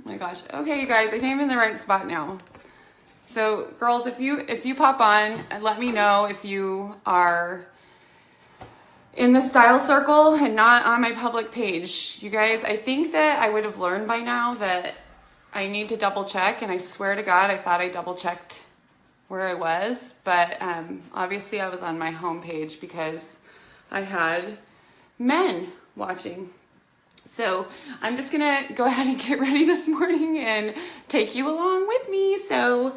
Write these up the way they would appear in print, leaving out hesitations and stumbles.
my gosh. Okay, you guys, I think I'm in the right spot now. So, girls, if you pop on, let me know if you are in the style circle and not on my public page. You guys, I think that I would have learned by now that I need to double check, and I swear to God, I thought I double checked where I was, but obviously I was on my home page because I had men watching. So I'm just gonna go ahead and get ready this morning and take you along with me. So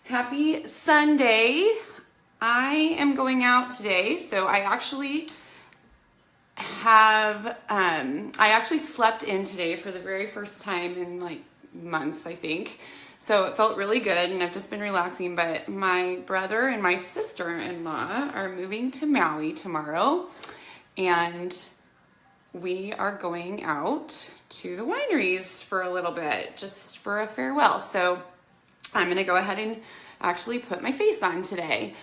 happy Sunday. I am going out today, so I actually slept in today for the very first time in like months, I think. So it felt really good, and I've just been relaxing, but my brother and my sister-in-law are moving to Maui tomorrow, and we are going out to the wineries for a little bit, just for a farewell. So I'm gonna go ahead and actually put my face on today.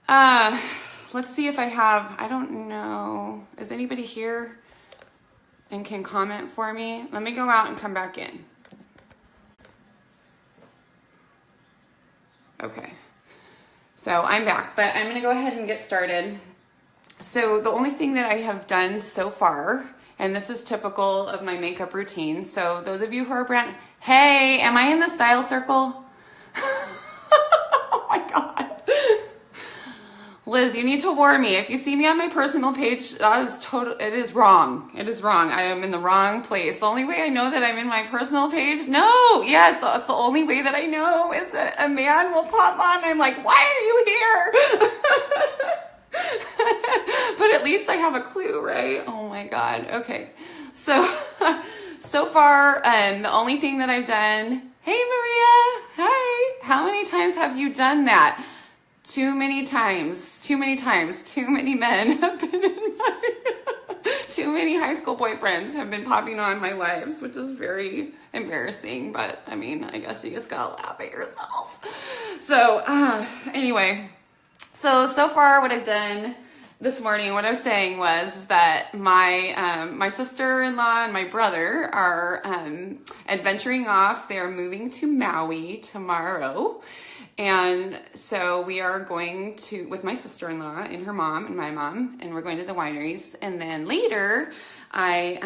Let's see if I don't know, is anybody here and can comment for me? Let me go out and come back in. Okay, so I'm back, but I'm gonna go ahead and get started. So the only thing that I have done so far, and this is typical of my makeup routine, so those of you who are hey, am I in the style circle? Oh my God. Liz, you need to warn me. If you see me on my personal page, it is wrong. It is wrong. I am in the wrong place. The only way I know that I'm in my personal page, that's the only way that I know is that a man will pop on. I'm like, why are you here? But at least I have a clue, right? Oh my God. Okay. So far, the only thing that I've done, hey Maria, hi. How many times have you done that? Too many times. Too many men have been in my, too many high school boyfriends have been popping on my lives, which is very embarrassing, but I mean, I guess you just gotta laugh at yourself. So, anyway, so far what I've done this morning, what I was saying was that my sister-in-law and my brother are adventuring off. They are moving to Maui tomorrow. And so we are going with my sister-in-law and her mom and my mom, and we're going to the wineries. And then later, I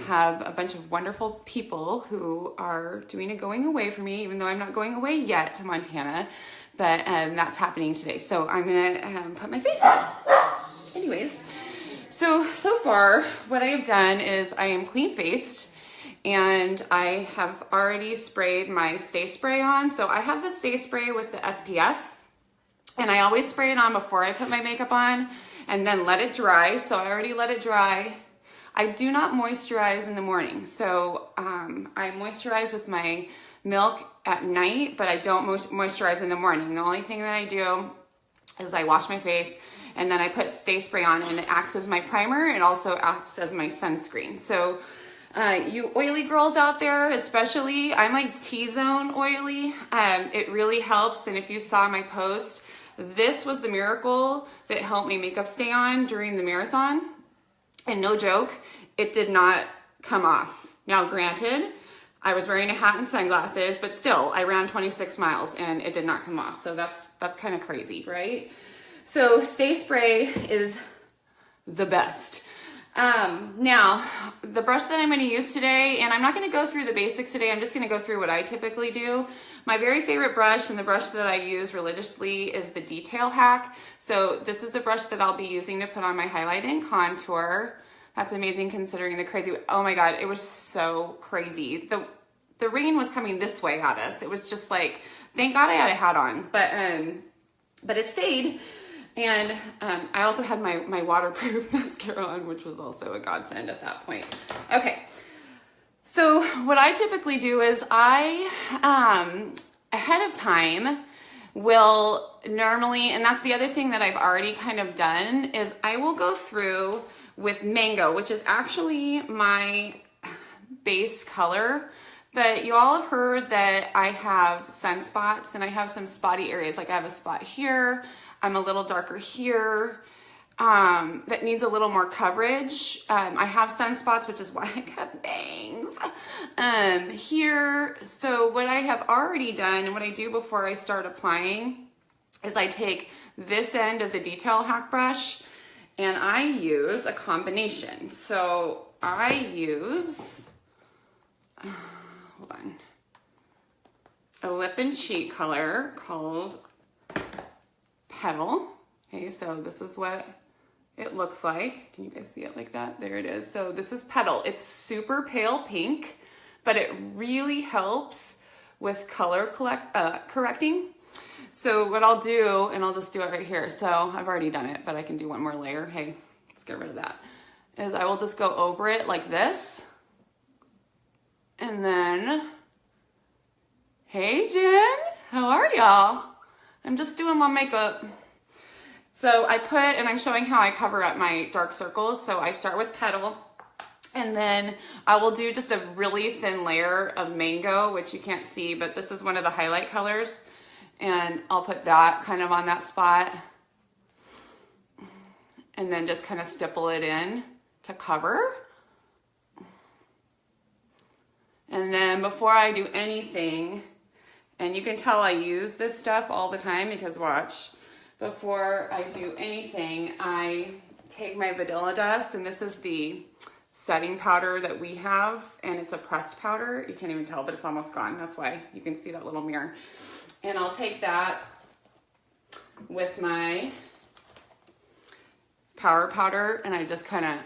have a bunch of wonderful people who are doing a going away for me, even though I'm not going away yet to Montana, but that's happening today. So I'm gonna put my face on. Anyways, so far what I have done is I am clean-faced, and I have already sprayed my Stay Spray on. So I have the Stay Spray with the SPF, and I always spray it on before I put my makeup on and then let it dry. So I already let it dry. I do not moisturize in the morning. So I moisturize with my milk at night, but I don't moisturize in the morning. The only thing that I do is I wash my face, and then I put Stay Spray on, and it acts as my primer. It also acts as my sunscreen. So you oily girls out there, especially, I'm like T-zone oily. It really helps. And if you saw my post, this was the miracle that helped me makeup stay on during the marathon. And no joke, it did not come off. Now, granted, I was wearing a hat and sunglasses, but still, I ran 26 miles and it did not come off. So that's kind of crazy, right? So Stay Spray is the best. Now, the brush that I'm going to use today, and I'm not going to go through the basics today, I'm just going to go through what I typically do. My very favorite brush, and the brush that I use religiously, is the Detail Hack. So this is the brush that I'll be using to put on my highlight and contour. That's amazing considering the crazy, oh my God, it was so crazy. The rain was coming this way at us. It was just like, thank God I had a hat on, but it stayed. And I also had my waterproof mascara on, which was also a godsend at that point. Okay, so what I typically do is I, ahead of time, will normally, and that's the other thing that I've already kind of done, is I will go through with Mango, which is actually my base color. But you all have heard that I have sunspots and I have some spotty areas. Like I have a spot here, I'm a little darker here. that needs a little more coverage. I have sunspots, which is why I got bangs here. So what I have already done and what I do before I start applying is I take this end of the detail hack brush and I use a combination. So I use, hold on, a lip and cheek color called Petal. Okay, so this is what it looks like. Can you guys see it like that? There it is. So this is Petal. It's super pale pink, but it really helps with color correcting. So what I'll do, and I'll just do it right here. So I've already done it, but I can do one more layer. Hey, let's get rid of that. Is I will just go over it like this. And then, hey Jen, how are y'all? I'm just doing my makeup. So I put, and I'm showing how I cover up my dark circles. So I start with Petal, and then I will do just a really thin layer of Mango, which you can't see, but this is one of the highlight colors. And I'll put that kind of on that spot. And then just kind of stipple it in to cover. And then before I do anything, and you can tell I use this stuff all the time because watch, before I do anything, I take my Vanilla Dust, and this is the setting powder that we have, and it's a pressed powder. You can't even tell, but it's almost gone. That's why you can see that little mirror. And I'll take that with my Power Powder, and I just kind of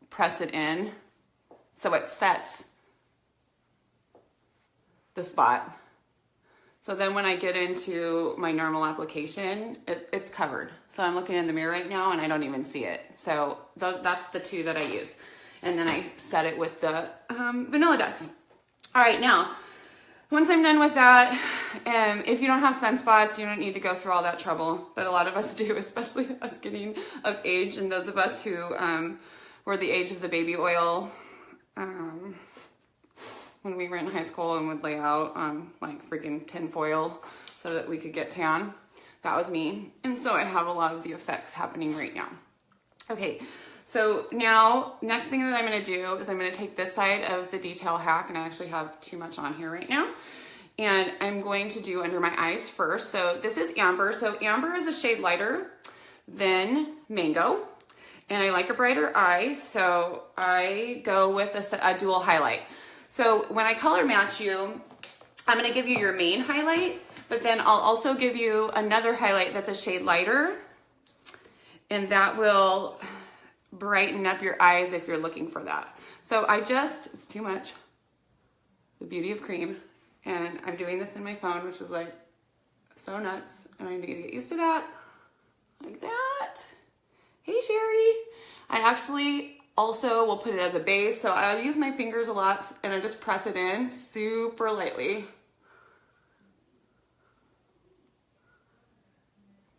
press it in so it sets the spot. So then when I get into my normal application, it's covered. So I'm looking in the mirror right now and I don't even see it. So that's the two that I use. And then I set it with the Vanilla Dust. All right, now, once I'm done with that, if you don't have sunspots, you don't need to go through all that trouble, but a lot of us do, especially us getting of age, and those of us who were the age of the baby oil when we were in high school and would lay out like freaking tin foil so that we could get tan. That was me. And so I have a lot of the effects happening right now. Okay, so now next thing that I'm gonna do is I'm gonna take this side of the detail hack, and I actually have too much on here right now. And I'm going to do under my eyes first. So this is Amber. So Amber is a shade lighter than Mango. And I like a brighter eye, so I go with a dual highlight. So when I color match you, I'm gonna give you your main highlight, but then I'll also give you another highlight that's a shade lighter, and that will brighten up your eyes if you're looking for that. So it's too much, the beauty of cream, and I'm doing this in my phone, which is like so nuts, and I need to get used to that, like that. Hey Sherry, I actually also will put it as a base, so I'll use my fingers a lot, and I just press it in super lightly.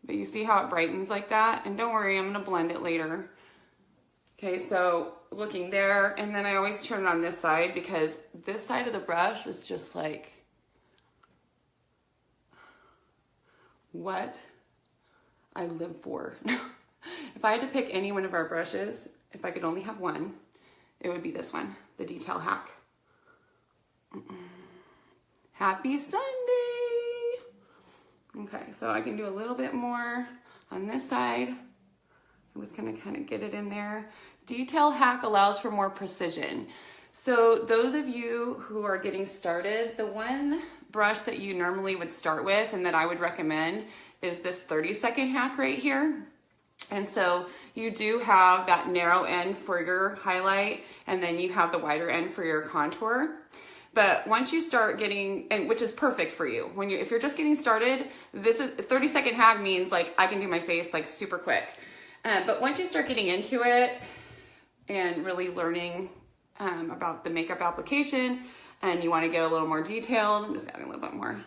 But you see how it brightens like that? And don't worry, I'm gonna blend it later. Okay, so looking there, and then I always turn it on this side because this side of the brush is just like what I live for. If I had to pick any one of our brushes, if I could only have one, it would be this one, the Detail Hack. Happy Sunday! Okay, so I can do a little bit more on this side. I'm just gonna kind of get it in there. Detail Hack allows for more precision. So those of you who are getting started, the one brush that you normally would start with and that I would recommend is this 30-second hack right here. And so you do have that narrow end for your highlight, and then you have the wider end for your contour. But once you start getting, and which is perfect for you, if you're just getting started, this is 30-second hack means like I can do my face like super quick. But once you start getting into it and really learning about the makeup application, and you want to get a little more detailed, I'm just adding a little bit more.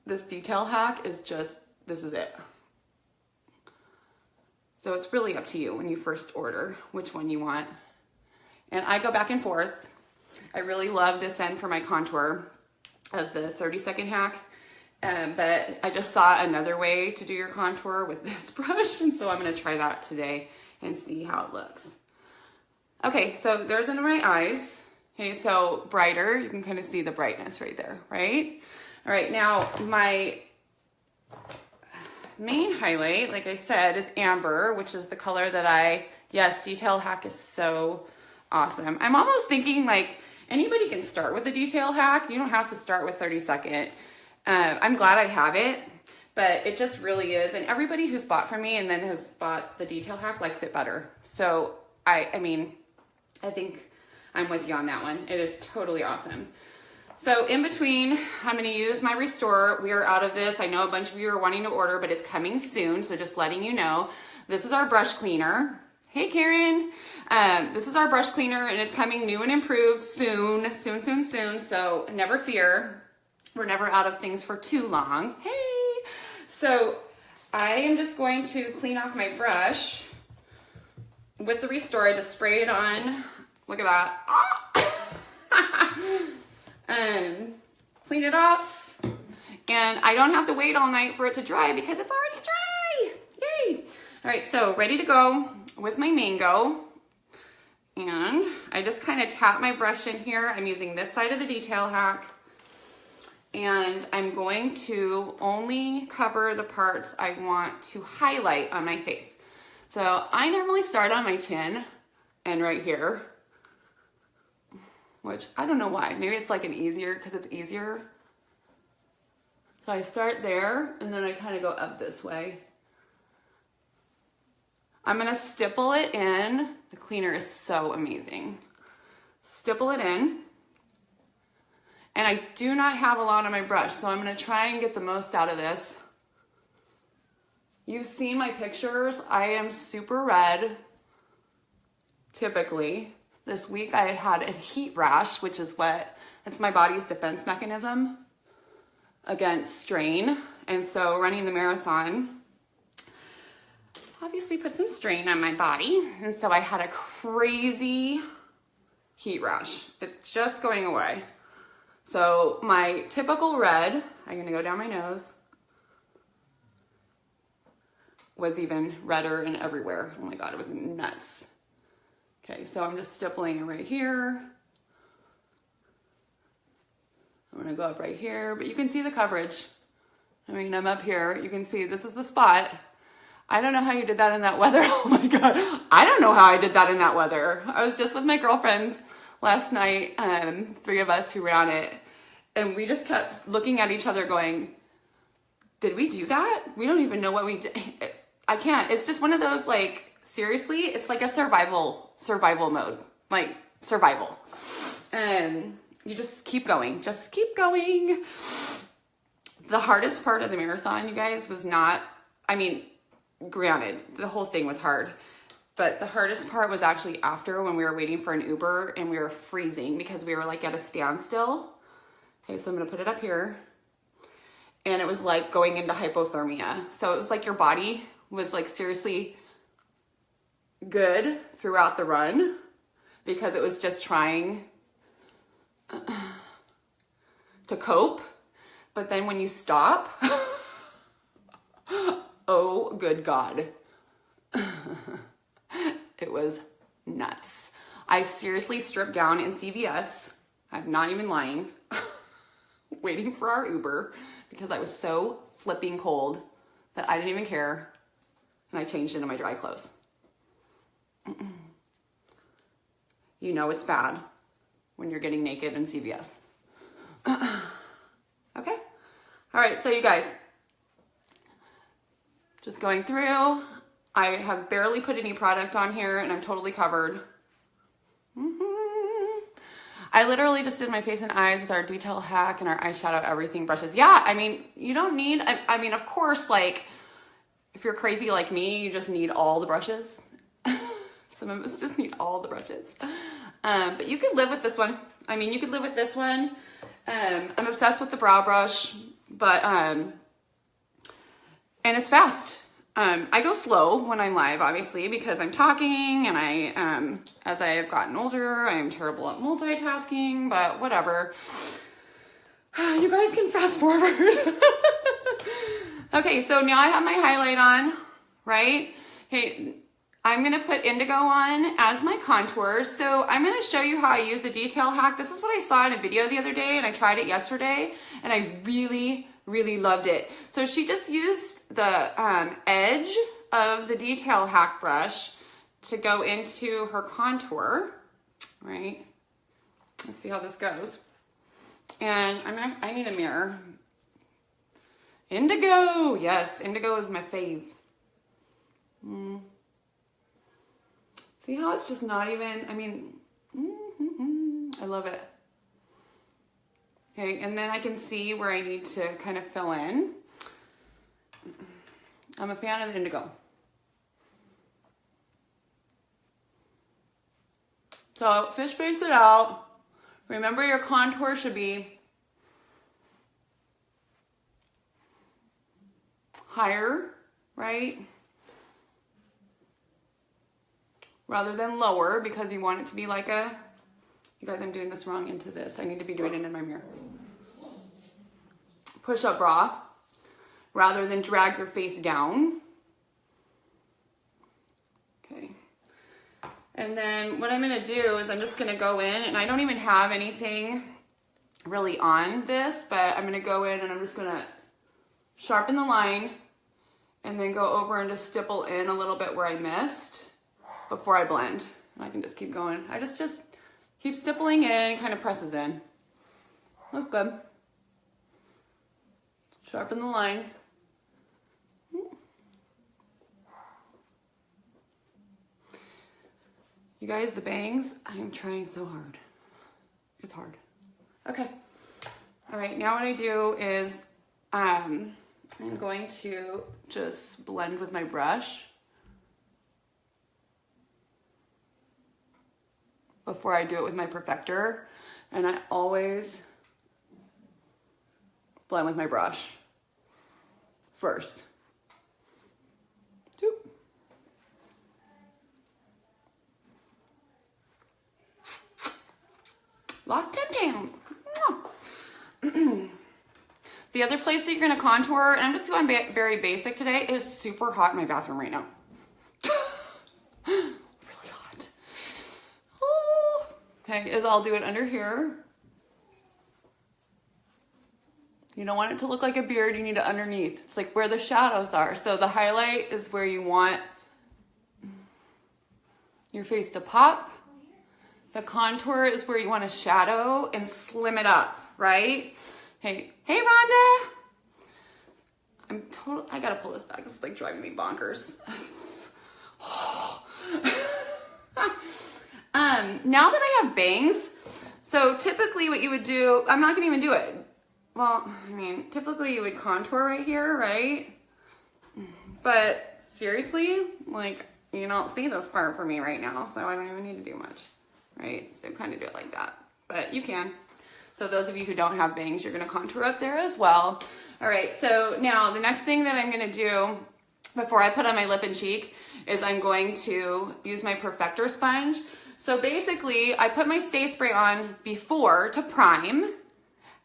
This Detail Hack is just, this is it. So it's really up to you when you first order which one you want. And I go back and forth. I really love this end for my contour of the 30-second hack. but I just saw another way to do your contour with this brush, and so I'm gonna try that today and see how it looks. Okay, so there's under my eyes. Okay, so brighter, you can kind of see the brightness right there, right? All right, now my main highlight, like I said, is amber, which is the color that yes, Detail Hack is so awesome. I'm almost thinking like anybody can start with a Detail Hack. You don't have to start with 30-second. I'm glad I have it, but it just really is. And everybody who's bought from me and then has bought the Detail Hack likes it better. So I mean, I think I'm with you on that one. It is totally awesome. So in between, I'm going to use my Restore. We are out of this. I know a bunch of you are wanting to order, but it's coming soon. So just letting you know, this is our brush cleaner. Hey, Karen. This is our brush cleaner, and it's coming new and improved soon. So never fear. We're never out of things for too long. Hey. So I am just going to clean off my brush with the Restore. I just sprayed it on. Look at that. Clean it off. And I don't have to wait all night for it to dry because it's already dry. Yay. All right, so ready to go with my Mango. And I just kind of tap my brush in here. I'm using this side of the Detail Hack. And I'm going to only cover the parts I want to highlight on my face. So I normally start on my chin and right here, which I don't know why. Maybe it's like because it's easier. So I start there and then I kind of go up this way. I'm gonna stipple it in. The cleaner is so amazing. Stipple it in. And I do not have a lot on my brush, so I'm gonna try and get the most out of this. You've seen my pictures. I am super red, typically. This week I had a heat rash, which is it's my body's defense mechanism against strain. And so running the marathon obviously put some strain on my body. And so I had a crazy heat rash. It's just going away. So my typical red, I'm gonna go down my nose, was even redder and everywhere. Oh my God, it was nuts. Okay, so I'm just stippling it right here. I'm gonna go up right here, but you can see the coverage. I mean, I'm up here, you can see this is the spot. I don't know how you did that in that weather. Oh my God, I don't know how I did that in that weather. I was just with my girlfriends last night, 3 of us who ran it, and we just kept looking at each other going, did we do that? We don't even know what we did. I can't, it's just one of those, like, seriously, it's like a survival mode, like survival. And you just keep going, The hardest part of the marathon, you guys, was not, I mean, granted, the whole thing was hard, but the hardest part was actually after when we were waiting for an Uber and we were freezing because we were like at a standstill. Okay, so I'm gonna put it up here. And it was like going into hypothermia. So it was like your body was like seriously good throughout the run because it was just trying to cope. But then when you stop, oh, good God. It was nuts. I seriously stripped down in CVS. I'm not even lying. Waiting for our Uber because I was so flipping cold that I didn't even care. And I changed into my dry clothes. You know it's bad when you're getting naked in CVS. Okay. All right, so you guys, just going through. I have barely put any product on here and I'm totally covered. I literally just did my face and eyes with our Detail Hack and our eyeshadow everything brushes. Yeah, I mean, you don't need, I mean, of course, like, if you're crazy like me, you just need all the brushes. Some of us just need all the brushes. But you could live with this one. I mean, you could live with this one. I'm obsessed with the brow brush, but, and it's fast. I go slow when I'm live, obviously, because I'm talking and I, as I have gotten older, I am terrible at multitasking, but whatever. You guys can fast forward. Okay, so now I have my highlight on, right? Okay, I'm gonna put indigo on as my contour. So I'm gonna show you how I use the detail hack. This is what I saw in a video the other day, and I tried it yesterday, and I really, really loved it. So she just used the edge of the detail hack brush to go into her contour, right? Let's see how this goes. And I need a mirror. Indigo, yes, indigo is my fave. See how it's just not even, I mean, I love it. Okay, and then I can see where I need to kind of fill in. I'm a fan of the indigo. So fish face it out. Remember your contour should be higher, right? Rather than lower, because you want it to be like a, you guys, I'm doing this wrong into this. I need to be doing it in my mirror. Push-up bra, rather than drag your face down. Okay. And then what I'm gonna do is I'm just gonna go in, and I don't even have anything really on this, but I'm gonna go in and I'm just gonna sharpen the line and then go over and just stipple in a little bit where I missed before I blend. And I can just keep going. I just keep stippling in, kind of presses in. Look good. Sharpen the line. You guys, the bangs, I am trying so hard. It's hard. Okay. All right, now what I do is I'm going to just blend with my brush before I do it with my perfector. And I always blend with my brush first. Two. Lost 10 pounds. The other place that you're gonna contour, and I'm just going very basic today, it is super hot in my bathroom right now. Really hot. Oh. Okay, is I'll do it under here. You don't want it to look like a beard, you need it underneath. It's like where the shadows are. So the highlight is where you want your face to pop. The contour is where you want to shadow and slim it up, right? Hey, Rhonda. I gotta pull this back. This is like driving me bonkers. Now that I have bangs, so typically what you would do, I'm not gonna even do it. Well, I mean, typically you would contour right here, right? But seriously, like, you don't see this part for me right now, so I don't even need to do much, right? So kind of do it like that, but you can. So those of you who don't have bangs, you're gonna contour up there as well. All right, so now the next thing that I'm gonna do before I put on my lip and cheek is I'm going to use my perfector sponge. So basically, I put my Stay Spray on before to prime,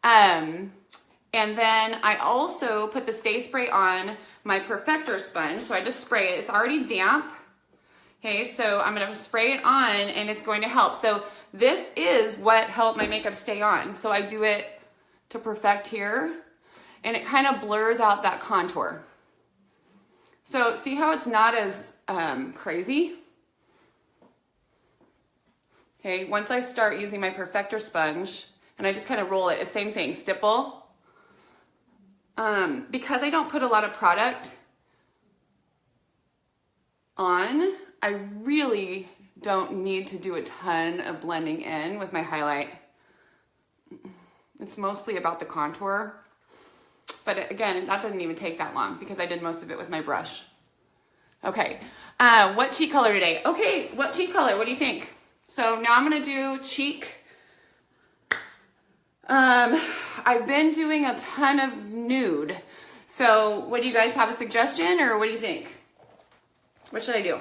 and then I also put the Stay Spray on my perfector sponge. So I just spray it, it's already damp. Okay, so I'm gonna spray it on and it's going to help. So this is what helped my makeup stay on. So I do it to perfect here and it kind of blurs out that contour. So see how it's not as crazy? Okay, once I start using my perfector sponge and I just kind of roll it, it's same thing, stipple. Because I don't put a lot of product on, I really don't need to do a ton of blending in with my highlight. It's mostly about the contour. But again, that didn't even take that long because I did most of it with my brush. Okay, what cheek color today? Okay, what cheek color? What do you think? So now I'm gonna do cheek. I've been doing a ton of nude. So what do you guys have a suggestion or what do you think? What should I do?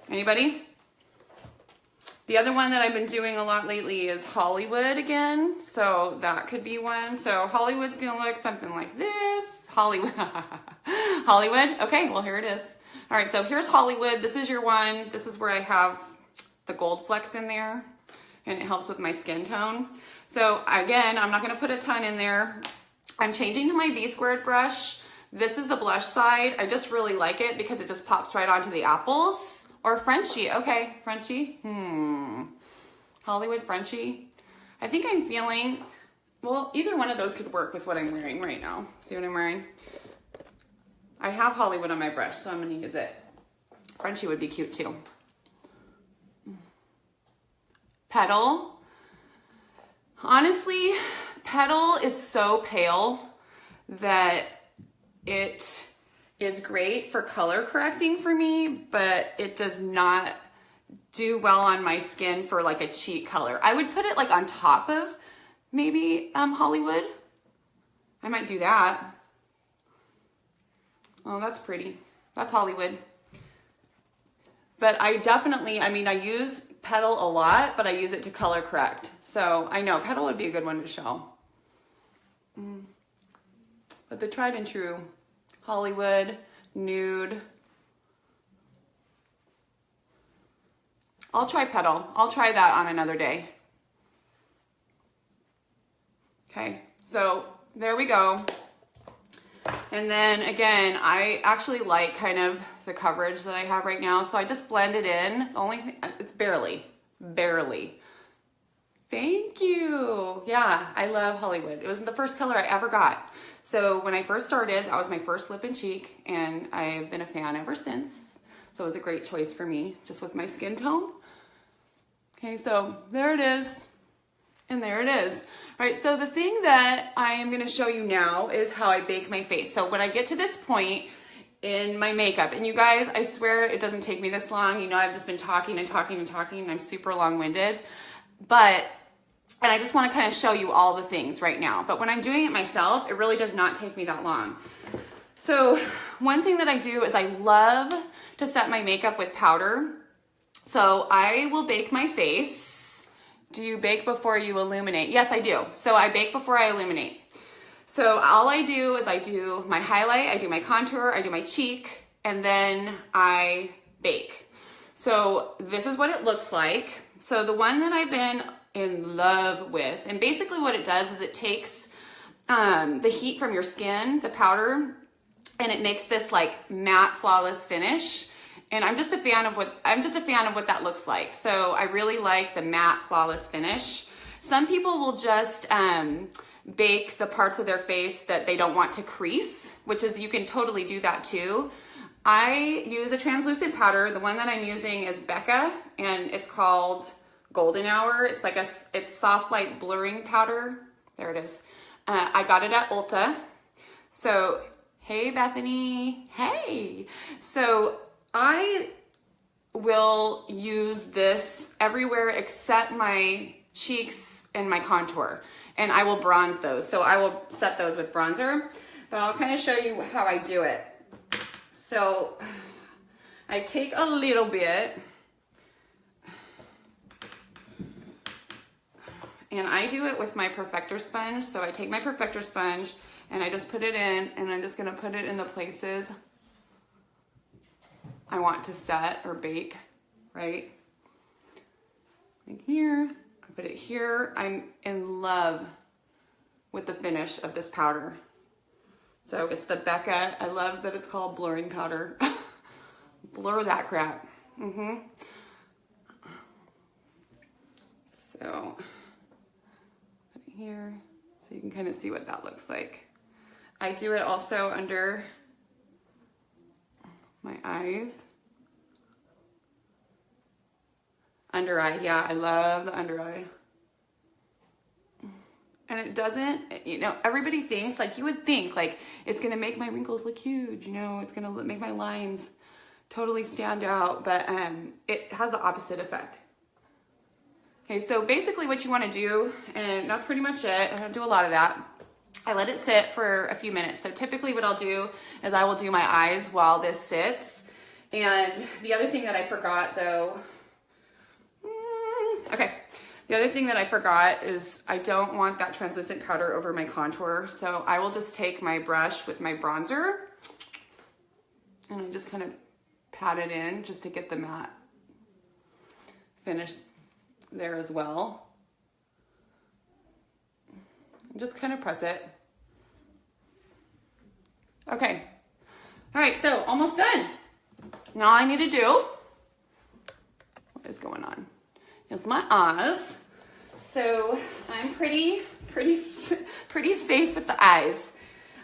Anybody? The other one that I've been doing a lot lately is Hollywood again. So that could be one. So Hollywood's gonna look something like this. Hollywood. Hollywood. Okay, well here it is. All right, so here's Hollywood. This is your one. This is where I have the gold flecks in there, and it helps with my skin tone. So again, I'm not gonna put a ton in there. I'm changing to my B-squared brush. This is the blush side. I just really like it because it just pops right onto the apples. Or Frenchie, okay, Frenchie. Hollywood Frenchie. I think I'm feeling, well, either one of those could work with what I'm wearing right now. See what I'm wearing? I have Hollywood on my brush, so I'm gonna use it. Frenchie would be cute too. Petal. Honestly, Petal is so pale that it is great for color correcting for me, but it does not do well on my skin for like a cheek color. I would put it like on top of maybe Hollywood. I might do that. Oh, that's pretty. That's Hollywood. But I definitely, I mean, I use Petal a lot, but I use it to color correct. So I know Petal would be a good one to show. But the tried and true Hollywood, nude. I'll try Petal. I'll try that on another day. Okay, so there we go. And then again, I actually like kind of the coverage that I have right now, so I just blend it in. The only thing, it's barely. Thank you. Yeah, I love Hollywood. It was the first color I ever got. So when I first started, that was my first lip and cheek, and I've been a fan ever since. So it was a great choice for me, just with my skin tone. Okay, so there it is, and there it is. All right, so the thing that I am gonna show you now is how I bake my face. So when I get to this point in my makeup, and you guys, I swear it doesn't take me this long. You know, I've just been talking and talking and talking, and I'm super long-winded. And I just want to kind of show you all the things right now. But when I'm doing it myself, it really does not take me that long. So one thing that I do is I love to set my makeup with powder. So I will bake my face. Do you bake before you illuminate? Yes, I do. So I bake before I illuminate. So all I do is I do my highlight, I do my contour, I do my cheek, and then I bake. So this is what it looks like. So the one that I've been in love with, and basically what it does is it takes the heat from your skin, the powder, and it makes this like matte, flawless finish. And I'm just a fan of what that looks like. So I really like the matte, flawless finish. Some people will just bake the parts of their face that they don't want to crease, which is, you can totally do that too. I use a translucent powder. The one that I'm using is Becca, and it's called Golden Hour. It's like it's soft light blurring powder. There it is. I got it at Ulta. So, hey Bethany, hey. So I will use this everywhere except my cheeks and my contour, and I will bronze those. So I will set those with bronzer, but I'll kind of show you how I do it. So I take a little bit, and I do it with my perfector sponge. So I take my perfector sponge and I just put it in, and I'm just gonna put it in the places I want to set or bake, right? Like here, I put it here. I'm in love with the finish of this powder. So it's the Becca. I love that it's called blurring powder. Blur that crap. So put it here so you can kind of see what that looks like. I do it also under my eyes. Under eye, yeah, I love the under eye. And it doesn't, you know, everybody thinks, like, you would think, like, it's gonna make my wrinkles look huge, you know, it's gonna make my lines totally stand out, but it has the opposite effect. Okay, so basically what you wanna do, and that's pretty much it, I don't do a lot of that. I let it sit for a few minutes. So typically what I'll do is I will do my eyes while this sits. And the other thing that I forgot though, Okay. The other thing that I forgot is I don't want that translucent powder over my contour. So I will just take my brush with my bronzer and I just kind of pat it in just to get the matte finish there as well. Just kind of press it. Okay. All right, so almost done. Now all I need to do, what is going on, is my eyes. So I'm pretty safe with the eyes.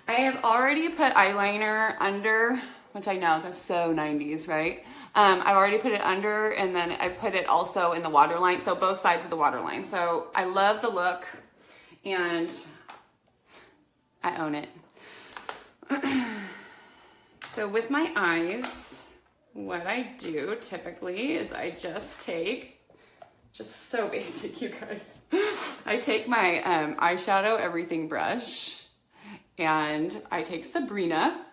I have already put eyeliner under, which I know that's so 90s, right? I've already put it under, and then I put it also in the waterline, so both sides of the waterline. So I love the look, and I own it. So with my eyes, what I do typically is I just take, just so basic, you guys. I take my eyeshadow everything brush, and I take Sabrina,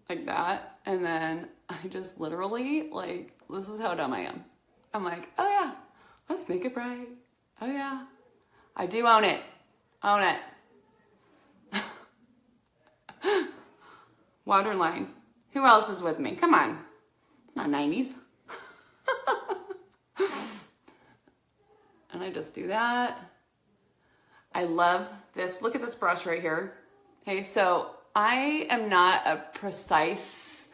like that, and then I just literally, like, this is how dumb I am. I'm like, oh yeah, let's make it bright. Oh yeah, I do own it. Own it. Waterline. Who else is with me? Come on. It's not 90s. And I just do that. I love this. Look at this brush right here. Okay, so I am not a precise,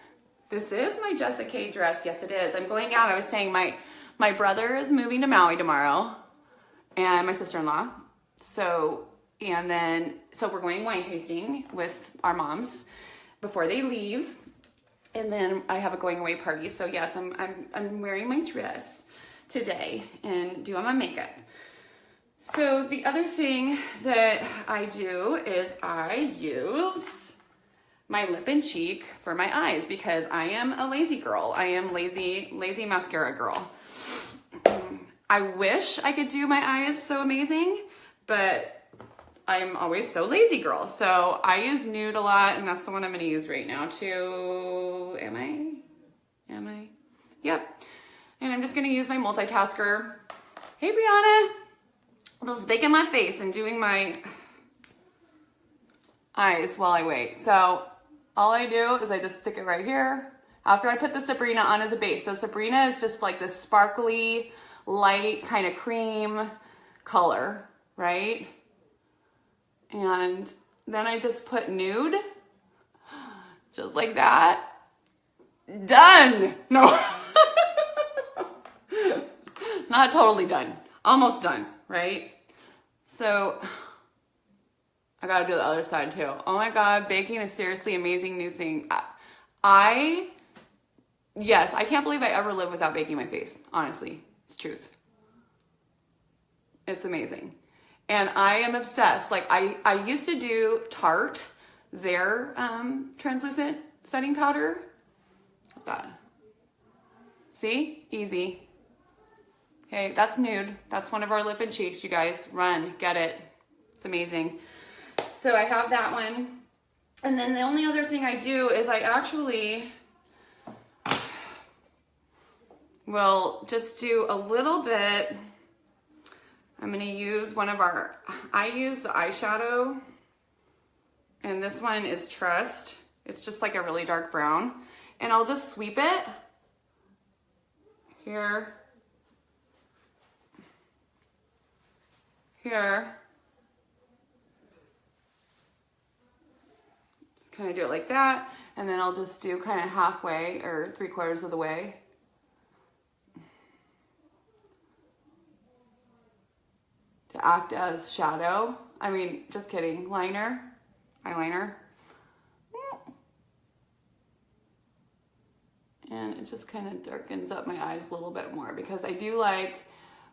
this is my Jessica K dress. Yes, it is. I'm going out. I was saying my brother is moving to Maui tomorrow, and my sister-in-law. So we're going wine tasting with our moms before they leave. And then I have a going away party. So yes, I'm wearing my dress today and doing my makeup. So the other thing that I do is I use my lip and cheek for my eyes because I am a lazy girl. I am lazy mascara girl. I wish I could do my eyes so amazing, but I'm always so lazy girl. So I use Nude a lot, and that's the one I'm gonna use right now too. Am I? Yep. And I'm just gonna use my multitasker. Hey, Brianna. I'm just baking my face and doing my eyes while I wait. So all I do is I just stick it right here after I put the Sabrina on as a base. So Sabrina is just like this sparkly, light kind of cream color, right? And then I just put Nude, just like that. Done. No, not totally done. Almost done, right? So I gotta do the other side too. Oh my God, baking is seriously amazing new thing. Yes, I can't believe I ever lived without baking my face. Honestly, it's truth. It's amazing. And I am obsessed. Like I used to do Tarte, their translucent setting powder. What's that? See? Easy. Okay, that's Nude. That's one of our lip and cheeks, you guys. Run, get it. It's amazing. So I have that one. And then the only other thing I do is I actually will just do a little bit. I'm gonna use I use the eyeshadow, and this one is Trust. It's just like a really dark brown. And I'll just sweep it here, here. Just kind of do it like that. And then I'll just do kind of halfway or 3/4 of the way. To act as shadow. I mean, just kidding. Eyeliner. And it just kind of darkens up my eyes a little bit more because I do like,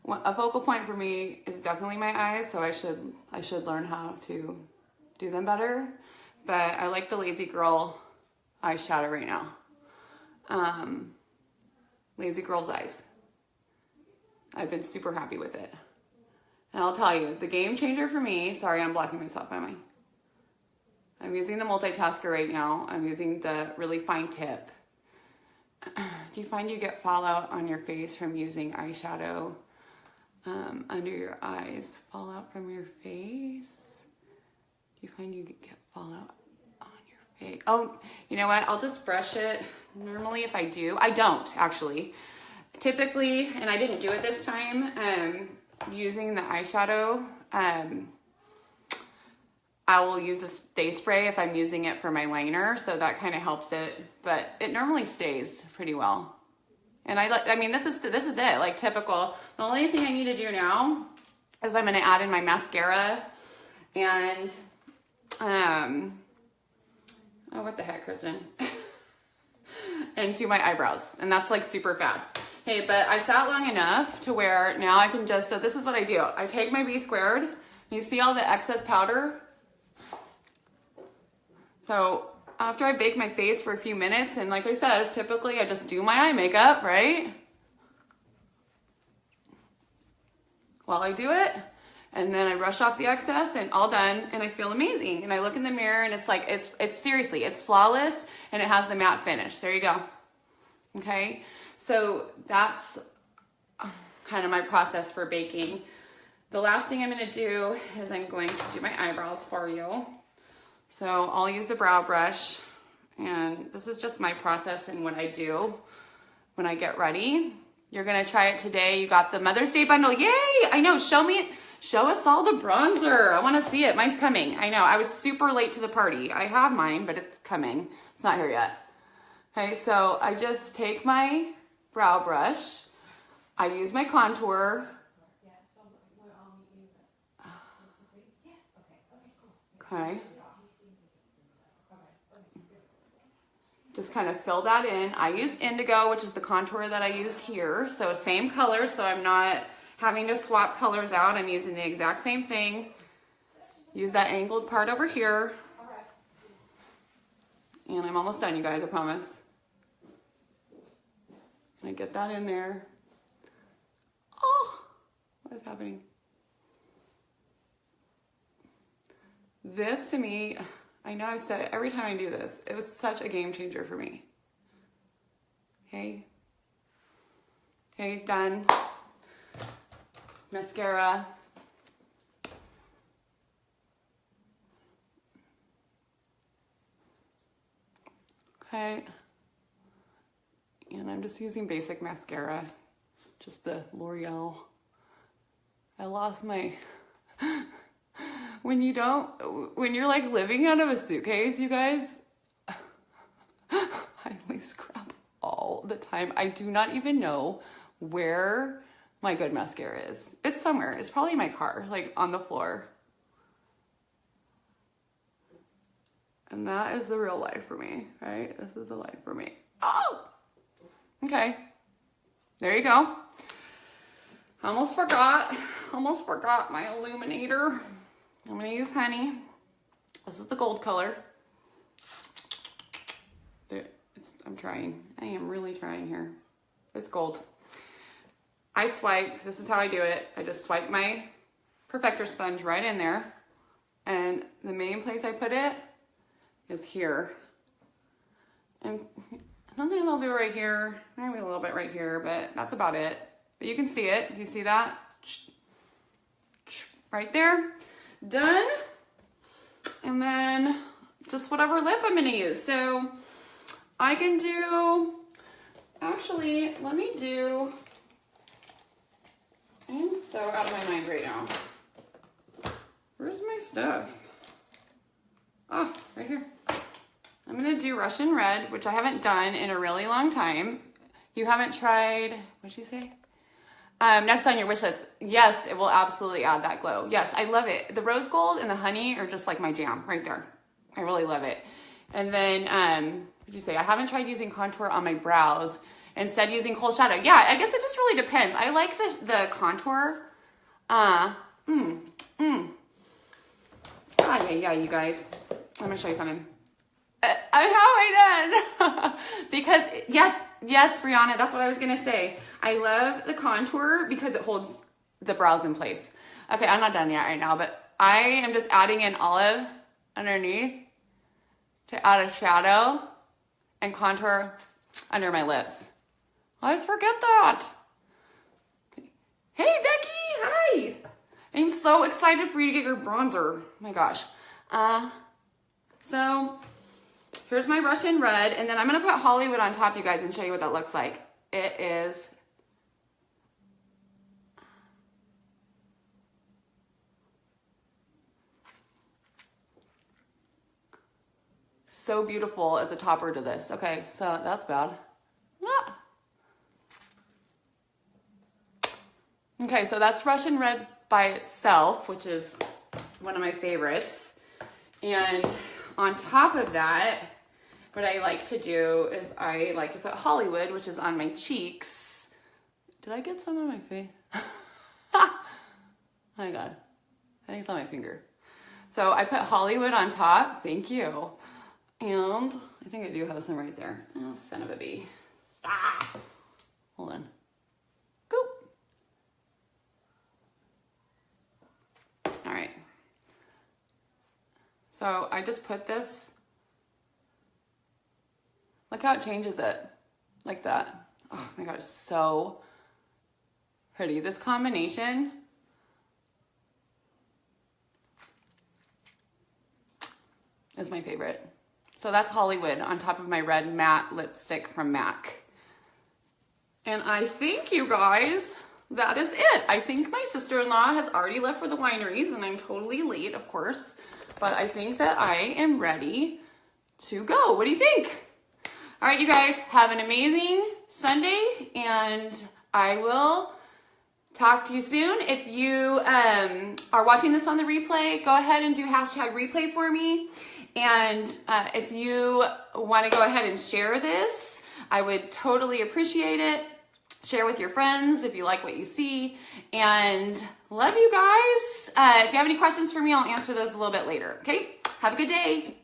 a focal point for me is definitely my eyes, so I should learn how to do them better. But I like the Lazy Girl eyeshadow right now. Lazy Girl's Eyes. I've been super happy with it. And I'll tell you, the game changer for me, sorry, I'm blocking myself, am I? I'm using the multitasker right now. I'm using the really fine tip. Do you find you get fallout on your face from using eyeshadow under your eyes? Fallout from your face? Do you find you get fallout on your face? Oh, you know what? I'll just brush it. Normally if I do, I don't actually. Typically, and I didn't do it this time, using the eyeshadow, I will use the stay spray if I'm using it for my liner, so that kind of helps it, but it normally stays pretty well. And I mean, this is it, like typical. The only thing I need to do now is I'm gonna add in my mascara and, oh, what the heck, Kristen? And do my eyebrows, and that's like super fast. Hey, but I sat long enough to where now I can just, so this is what I do. I take my B squared, you see all the excess powder? So after I bake my face for a few minutes, and like I said, typically I just do my eye makeup, right? While I do it, and then I brush off the excess and all done, and I feel amazing. And I look in the mirror and it's like, it's seriously, it's flawless, and it has the matte finish. There you go. Okay, so that's kind of my process for baking. The last thing I'm gonna do is I'm going to do my eyebrows for you. So I'll use the brow brush, and this is just my process and what I do when I get ready. You're gonna try it today. You got the Mother's Day bundle, yay! I know, show us all the bronzer. I wanna see it, mine's coming. I know, I was super late to the party. I have mine, but it's coming. It's not here yet. Okay, so I just take my brow brush, I use my contour. Okay. Just kind of fill that in. I use indigo, which is the contour that I used here. So same color, so I'm not having to swap colors out. I'm using the exact same thing. Use that angled part over here. And I'm almost done, you guys, I promise. And I get that in there. Oh, what is happening? This to me, I know I've said it every time I do this, it was such a game changer for me. Okay. Okay, done. Mascara. Okay. And I'm just using basic mascara, just the L'Oreal. I lost my... When you're like living out of a suitcase, you guys, I lose crap all the time. I do not even know where my good mascara is. It's somewhere. It's probably in my car, like on the floor. And that is the real life for me, right? This is the life for me. Oh! Okay. There you go. Almost forgot my illuminator. I'm gonna use honey. This is the gold color. I'm trying. I am really trying here. It's gold. I swipe. This is how I do it. I just swipe my perfector sponge right in there. And the main place I put it is here. And sometimes I'll do it right here. Maybe a little bit right here, but that's about it. But you can see it. You see that? Right there. Done. And then just whatever lip I'm gonna use. So I can do, actually, let me do, I am so out of my mind right now. Where's my stuff? Oh, right here. I'm gonna do Russian Red, which I haven't done in a really long time. You haven't tried, what'd you say? Next on your wish list. Yes, it will absolutely add that glow. Yes, I love it. The rose gold and the honey are just like my jam right there. I really love it. And then, what'd you say? I haven't tried using contour on my brows. Instead using cold shadow. Yeah, I guess it just really depends. I like the contour. Yeah, you guys. Let me show you something. I done. Because, yes, Brianna, that's what I was gonna say. I love the contour because it holds the brows in place. Okay, I'm not done yet right now, but I am just adding in olive underneath to add a shadow and contour. under my lips. I always forget that. Hey, Becky, hi. I'm so excited for you to get your bronzer. Oh my gosh. So here's my Russian red, and then I'm gonna put Hollywood on top, you guys, and show you what that looks like. It is so beautiful as a topper to this. Okay, so that's bad. Ah. Okay, so that's Russian red by itself, which is one of my favorites. And on top of that, what I like to do is I like to put Hollywood, which is on my cheeks. Did I get some on my face? Oh my God, I think it's on my finger. So I put Hollywood on top, thank you. And I think I do have some right there. Oh, son of a bee. Stop. Hold on. Goop. All right. So I just put this. Look how it changes it. Like that. Oh my gosh, so pretty. This combination is my favorite. So that's Hollywood on top of my red matte lipstick from MAC. And I think, you guys, that is it. I think my sister-in-law has already left for the wineries, and I'm totally late, of course. But I think that I am ready to go. What do you think? All right, you guys, have an amazing Sunday, and I will talk to you soon. If you are watching this on the replay, go ahead and do #replay for me. And if you want to go ahead and share this, I would totally appreciate it. Share with your friends if you like what you see. And love you guys. If you have any questions for me, I'll answer those a little bit later. Okay? Have a good day.